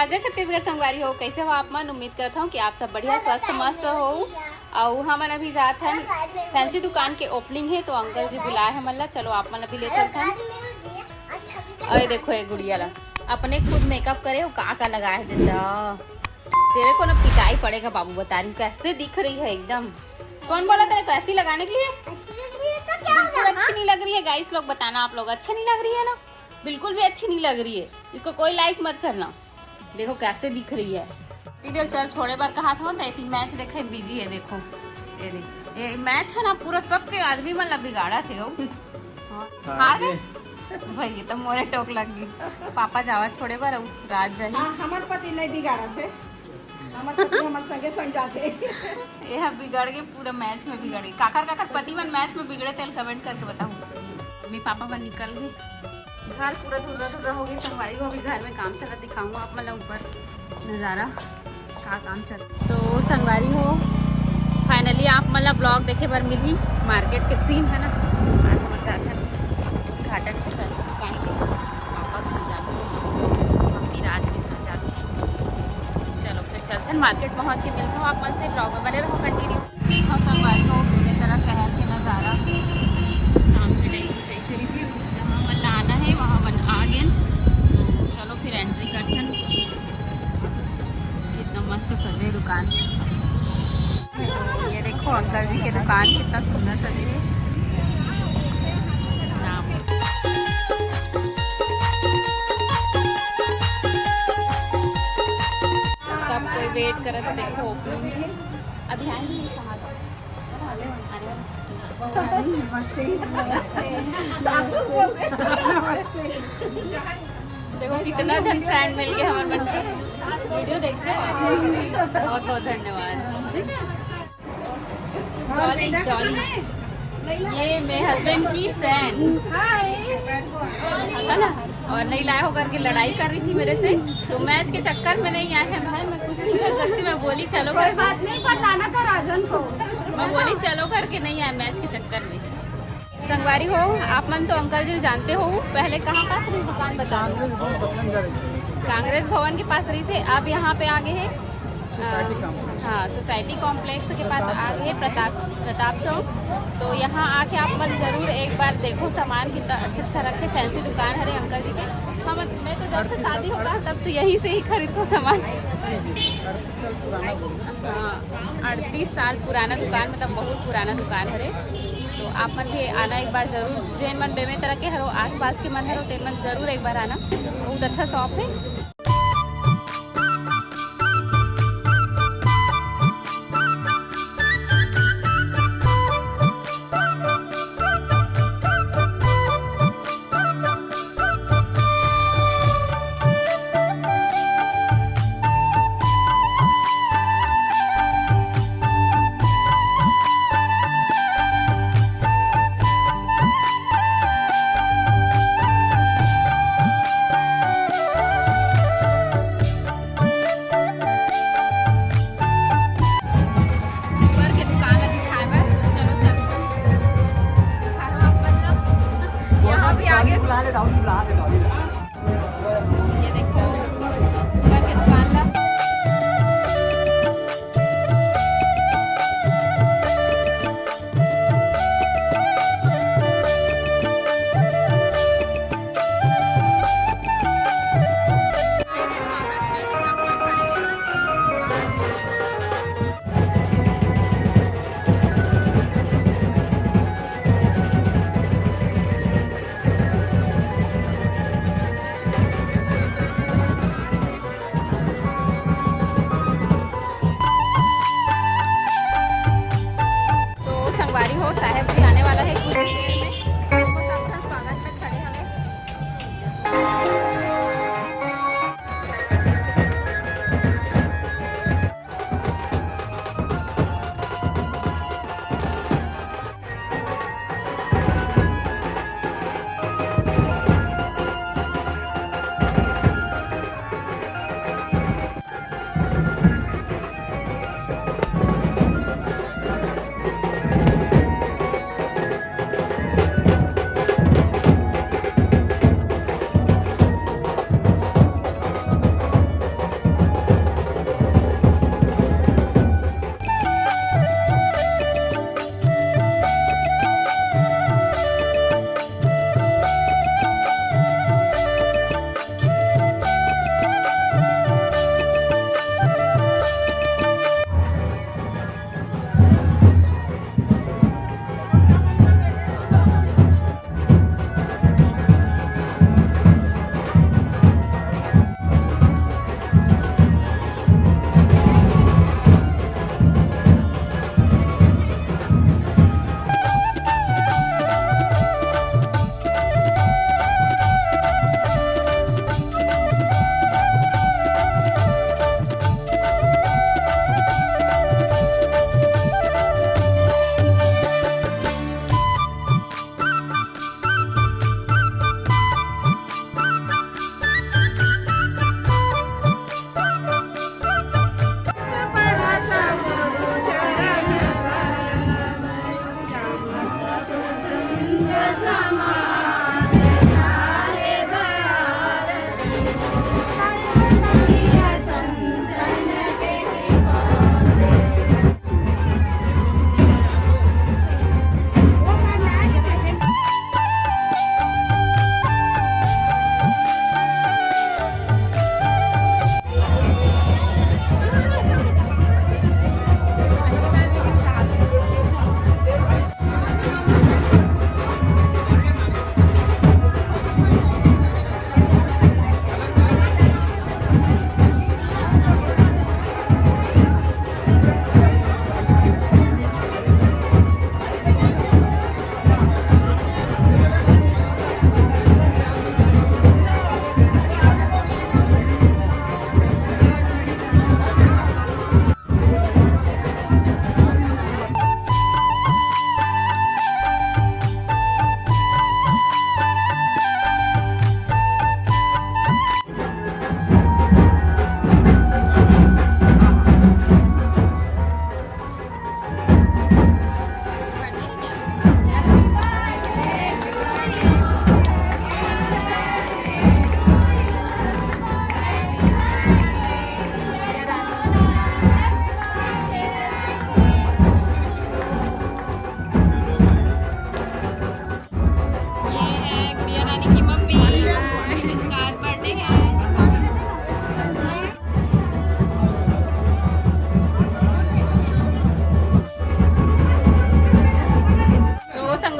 जय छत्तीसगढ़ संगवारी हो, कैसे हो आप मन। उम्मीद करता हूँ कि आप सब बढ़िया स्वस्थ मस्त हो। और हमन अभी जात हन फैंसी दुकान के ओपनिंग है, तो अंकल जी बुलाए हमन ला, चलो आप मन अभी ले चलते हैं। अरे देखो ये गुड़िया ला अपने खुद मेकअप करे हो, का लगाया है जिंदा। तेरे को ना पिटाई पड़ेगा बाबू, बता रही हूँ कैसे दिख रही है एकदम। कौन बोला तेरे को ऐसी लगाने के लिए? बिल्कुल अच्छी नहीं लग रही है गाइस, लोग बताना आप लोग अच्छी नहीं लग रही है ना, बिल्कुल भी अच्छी नहीं लग रही है। इसको कोई लाइक मत करना, देखो कैसे दिख रही है। दीदी चल छोड़े बार कहा था तो मैच देखे बिजी है। देखो ये मैच है ना, पूरा सबके आदमी मन ला बिगाड़ा थे हार गए भाई। ये तो मोरे टोक लग गई। पापा जावा छोड़े बार राज जाही। हमारे पति नहीं बिगाड़ा थे, हमारे पति हमारे संगे संग जाते। ये बिगड़ गए, पूरा मैच में बिगड़ गई। काकर पति मन मैच में बिगड़े थे, कमेंट करके बताऊँ। मम्मी पापा मन निकल गए, घर पूरा धुर्रा हो गई। संगवारी को अभी घर में काम चला, दिखाऊंगा आप मतलब ऊपर नज़ारा का काम चल। तो संगवारी हो फाइनली आप मतलब ब्लॉग देखे बार मिली। मार्केट के सीन है ना, आज हम जाते हैं घाटन की फैंसी दुकान पे। पापा के साथ जाते हैं, मम्मी राज के साथ जाते हैं। चलो फिर चलते हैं मार्केट पहुँच के मिलता हूँ आप मन से। ब्लॉग में बने रहो कंटिन्यू। हाँ संगवारी हो दूसरी तरह शहर के नज़ारा सामने नहीं कुछ ऐसे रिव्यू जहाँ मन आना है वहाँ मन आ गए। तो चलो फिर एंट्री करते हैं। कितना मस्त सजे दुकान। ये देखो अंकल जी की दुकान कितना सुंदर सजी है। सब कोई वेट करत, देखो ओपनिंग अभी आएंगे। देखो कितना जन फ्रेंड मिल गया हमारे मन के। वीडियो देखते हैं, बहुत बहुत धन्यवाद। जॉली जॉली ये मेरे हस्बैंड की फ्रेंड है ना, और नहीं लाया हो करके लड़ाई कर रही थी मेरे से। तो मैच के चक्कर में नहीं आए हैं भाई, मैं कुछ नहीं कर सकती। मैं बोली चलो कोई बात नहीं, बताना था राजन को। मैं बोली चलो करके नहीं आए मैच के चक्कर में। संगवारी हो आप मन तो अंकल जी जानते हो, पहले कहाँ पास रही दुकान बताओ। कांग्रेस भवन के पास रही से, अब यहाँ पे आगे है हाँ सोसाइटी कॉम्प्लेक्स के पास आगे है प्रताप चौक। तो यहाँ आके आप मन जरूर एक बार देखो, सामान कितना अच्छा रखे। फैंसी दुकान है अंकल जी के। हाँ मैं तो जब से शादी होगा तब से यहीं से ही खरीदो सामान। हाँ 38 साल पुराना दुकान, मतलब बहुत पुराना दुकान है। तो आप मन भी आना एक बार जरूर। जैन मन बेमे तरह के हरो, आसपास के मन हरो, तेन मन जरूर एक बार आना। बहुत अच्छा शॉप है। ये देखो ऊपर के दुकान ला हो। साहेब जी आने वाला है कुछ देर में, तो सब स्वागत में खड़े हमें।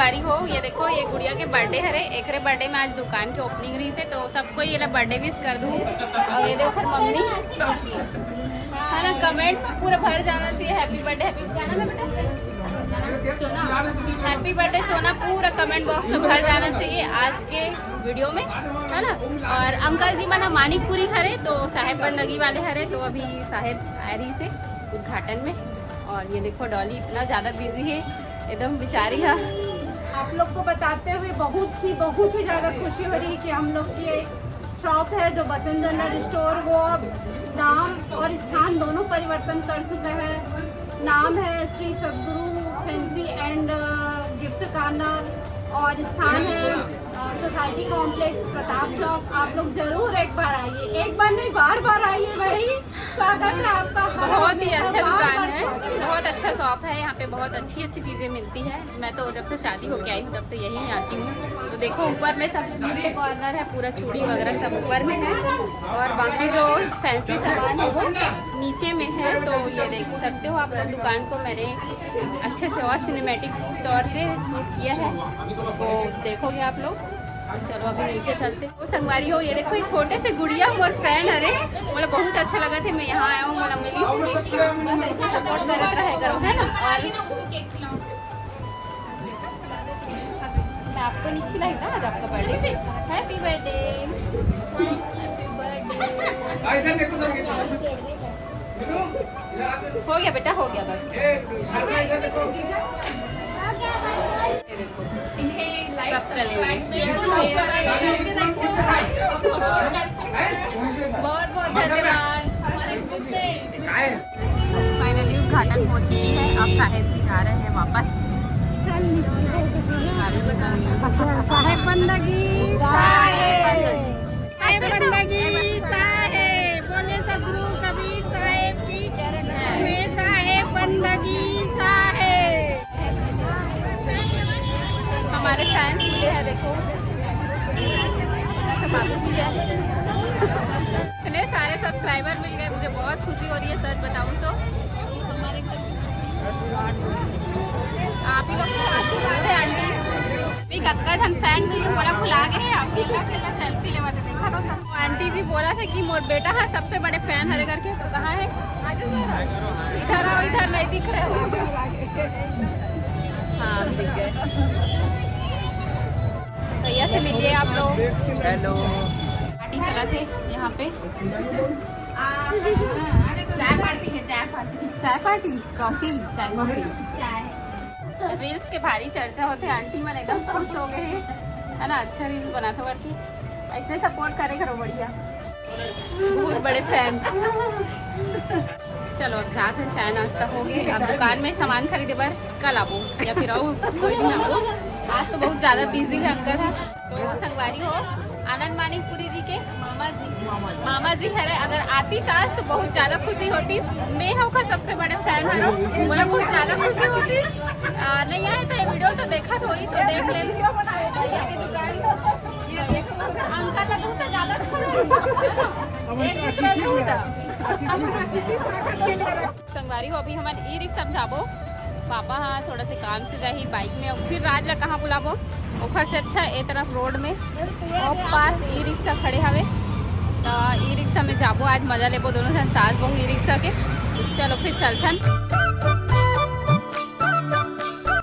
संगवारी हो, ये देखो ये गुड़िया के बर्थडे हरे, एकरे बर्थडे में आज दुकान के ओपनिंग रही से, तो सबको ये ला बर्थडे विश कर दूँ। और ये देखो मम्मी है ना, कमेंट पूरा भर जाना चाहिए हैप्पी बर्थडे, क्या नाम है बेटा? हैप्पी बर्थडे सोना, पूरा कमेंट बॉक्स में भर जाना चाहिए आज के वीडियो में, है ना। और अंकल जी मना मानिकपुरी हरे, तो साहेब बंदगी वाले हरे, तो अभी साहेब आ रही से उद्घाटन में। और ये देखो डॉली इतना ज़्यादा बिजी है, एकदम बेचारी है। आप लोग को बताते हुए बहुत ही ज़्यादा खुशी हो रही है कि हम लोग की एक शॉप है जो बसंत जनरल स्टोर, वो अब नाम और स्थान दोनों परिवर्तन कर चुका है। नाम है श्री सद्गुरु फैंसी एंड गिफ्ट कॉर्नर और स्थान है सोसाइटी कॉम्प्लेक्स प्रताप चौक। आप लोग जरूर एक बार आइए, एक बार नहीं बार बार आइए भाई, स्वागत है आपका। बहुत ही अच्छा दुकान है, बहुत अच्छा शॉप है, यहाँ पे बहुत अच्छी अच्छी चीज़ें मिलती है। मैं तो जब से शादी होके आई हूँ तब से यहीं आती हूँ। तो देखो ऊपर में सब कॉर्नर है, पूरा चूड़ी वगैरह सब ऊपर में है, और बाकी जो फैंसी सामान है वो नीचे में है। तो ये देख सकते हो आप लोग, दुकान को मैंने अच्छे से और सिनेमैटिक तौर से शूट किया है, उसको देखोगे आप लोग। तो चलो अभी नीचे चलते। वो संगवारी हो, ये देखो ये छोटे से गुड़िया मोर फैन अरे, मतलब बहुत अच्छा लगा थे, मैं यहाँ आया हूँ, मतलब मिली से सपोर्ट करते रहे करो, है ना। और मैं आपको नहीं खिलाई ना आज आपका बर्थडे, हैप्पी बर्थडे। हो गया बेटा, हो गया बस। बहुत बहुत धन्यवाद। फाइनली उद्घाटन हो चुकी है, अब साहेब जी जा रहे हैं वापस। साहेब बंदगी साहेब बंदगी साहेब, बोले सदगुरु कबीर साहेब की चरण में, साहेब बंदगी साहेब। हमारे फैंस मिले हैं, देखो इतने सारे सब्सक्राइबर मिल गए, मुझे बहुत खुशी हो रही है, सच बताऊं तो। आप ही लोग है आंटी भी कतका धन फैन मिले, बड़ा खुला गए आप भी का सेल्फी लेवाते देखा तो सब। आंटी जी बोला था कि मोर बेटा है सबसे बड़े फैन हरे करके, तो कहाँ है? इधर आओ, इधर नहीं दिख रहे हो। हाँ दिख गए। भैया से मिलिए आप लोग। हेलो। पार्टी चला थे यहाँ पे, चाय पार्टी है, चाय पार्टी, कॉफी, चाय कॉफी, रील्स के भारी चर्चा होते। आंटी मन एकदम खुश हो गए हैं, है ना। अच्छा रील्स बना था करके, इसने सपोर्ट करे करो, बढ़िया, बहुत बड़े फैन। चलो अब जाते हैं, चाय नाश्ता हो गए, अब दुकान में सामान खरीदे बार कल आबो या फिर आओ कोई दिन आबो। आज तो बहुत ज़्यादा बिजी है अंकल है। तो संगवारी हो, आनंद मानिकपुरी जी के मामा जी है, अगर आती सास तो बहुत ज़्यादा खुशी होती। मैं होकर सबसे बड़े फैन है, बोला बहुत ज़्यादा खुशी होती। नहीं आए तो ये वीडियो तो देखा तो ही, तो देख ले अंकल लगू तो ज़्यादा अच्छा संगवारी हो। अभी हमारे ई रिक्शा जाबो, पापा हाँ थोड़ा से काम से जाही बाइक में, और फिर राज ला कहाँ बुलाबो, ओखर से अच्छा ए तरफ रोड में और पास ई रिक्शा खड़े हवे, तो ई रिक्शा में जाबो, आज मजा लेबो दोनों जन सास बहू ई रिक्शा के। चलो फिर चलथन।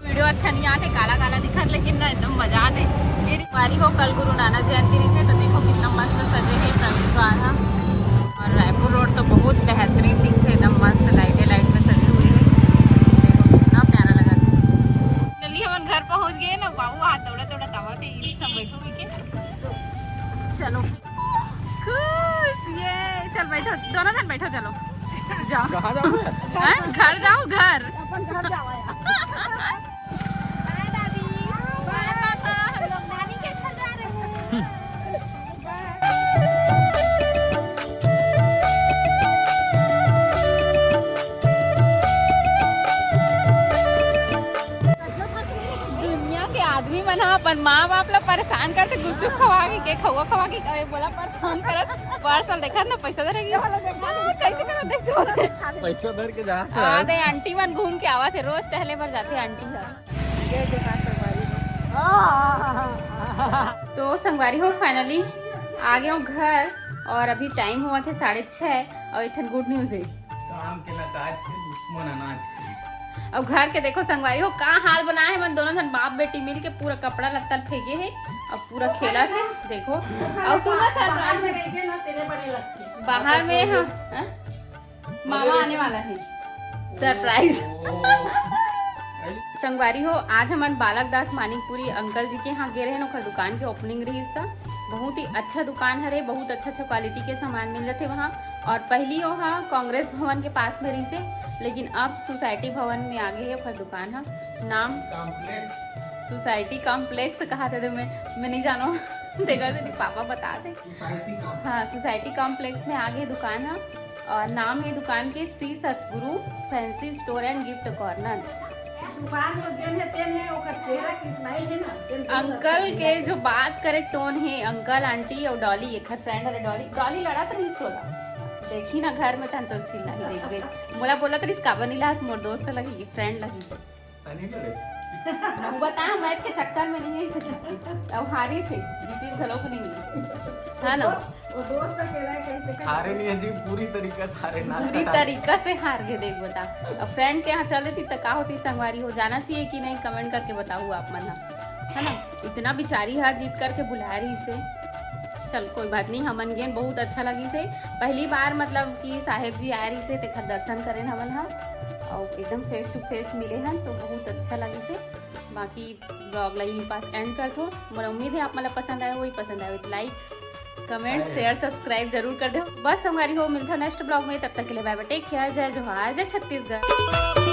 वीडियो अच्छा नहीं आते, काला काला दिखा, लेकिन ना एकदम मजा आते। संगवारी हो, कल गुरु नानक जयंती रही से, तो देखो कितना मस्त सजे है प्रवेश द्वार, और रायपुर रोड तो बहुत बेहतरीन दिखते, एकदम मस्त लाइट में सजे हुए हैं, देखो कितना प्यारा लगा। जल्दी हम घर पहुंच गए ना, बाबू हाथ दौड़ा दौड़ा तावा थे, ई सब बैठो के। चलो खुश, ये चल बैठो, दोनों जन बैठो, चलो जाओ। कहाँ जाओ? घर जाओ, घर अपन घर जाओ यार। आदमी बना अपन माँ बाप ला परेशान करते, गुपचुप खवा के खवा के बोला परेशान करत। पार्सल देखा ना, पैसा दे कैसे करत देखते पैसा भर के जा। दे आंटी मन घूम के आवा थे, रोज टहले पर जाते आंटी। तो संगवारी हो फाइनली आ गए हो घर और अभी टाइम हुआ थे 6:30 और इतन गुड न्यूज है काम के नताज के दुश्मन अनाज के। और घर के देखो संगवारी हो का हाल बना है मन दोनों जन बाप बेटी मिल के पूरा कपड़ा लत्ता फेंके है और पूरा खेला थे देखो। और सुना सरप्राइज बाहर में हाँ मामा आने वाला है सरप्राइज। संगवारी हो आज हमारे बालक दास मानिकपुरी अंकल जी के यहाँ गे रहे ओकर दुकान के ओपनिंग रही था। बहुत ही अच्छा दुकान है, बहुत अच्छा क्वालिटी के सामान मिल रहे थे वहाँ। और पहली वहाँ कांग्रेस भवन के पास में रही से, लेकिन अब सोसाइटी भवन में आ गए है ओकर दुकान है। नाम सोसाइटी कॉम्प्लेक्स कहा था मैं नहीं जानो देखा पापा बता दे। हाँ सोसाइटी कॉम्प्लेक्स में आ गए दुकान है और नाम है दुकान के श्री सतगुरु fancy store and gift corner. Uncle के जो बात करे टोन है अंकल आंटी और डॉली एक फ्रेंड है डॉली लड़ा तो नहीं सोला देखी ना घर में तन तो चिल्ला देख गई मोला बोला तो इसका बनी लास्ट मोर दोस्त लगी फ्रेंड लगी बता मैच के चक्कर में नहीं है और हारी से जीती घलों को नहीं है। हेलो वो दोस्त हारे नहीं है जी पूरी तरीका से हारे ना पूरी तरीका से हार गए देख बता। अब फ्रेंड के यहाँ चल रही थी तो का होती संगवारी हो जाना चाहिए कि नहीं कमेंट करके बताओ आप मन है ना। इतना बेचारी हार जीत करके बुला रही से चल कोई बात नहीं हमन गे बहुत अच्छा लगी से पहली बार मतलब कि साहेब जी आ रही से देखा दर्शन करें हमन हम और एकदम फेस टू फेस मिले हैं तो बहुत अच्छा लगे से। बाकी ब्लॉग ला यहीं पास एंड कर दो। मेरा उम्मीद है आप मतलब पसंद आए वही पसंद आए तो लाइक कमेंट शेयर सब्सक्राइब जरूर कर दो। बस हमारी हो मिलता नेक्स्ट ब्लॉग में, तब तक के लिए बाय बाय टेक केयर जय जोहार जय छत्तीसगढ़।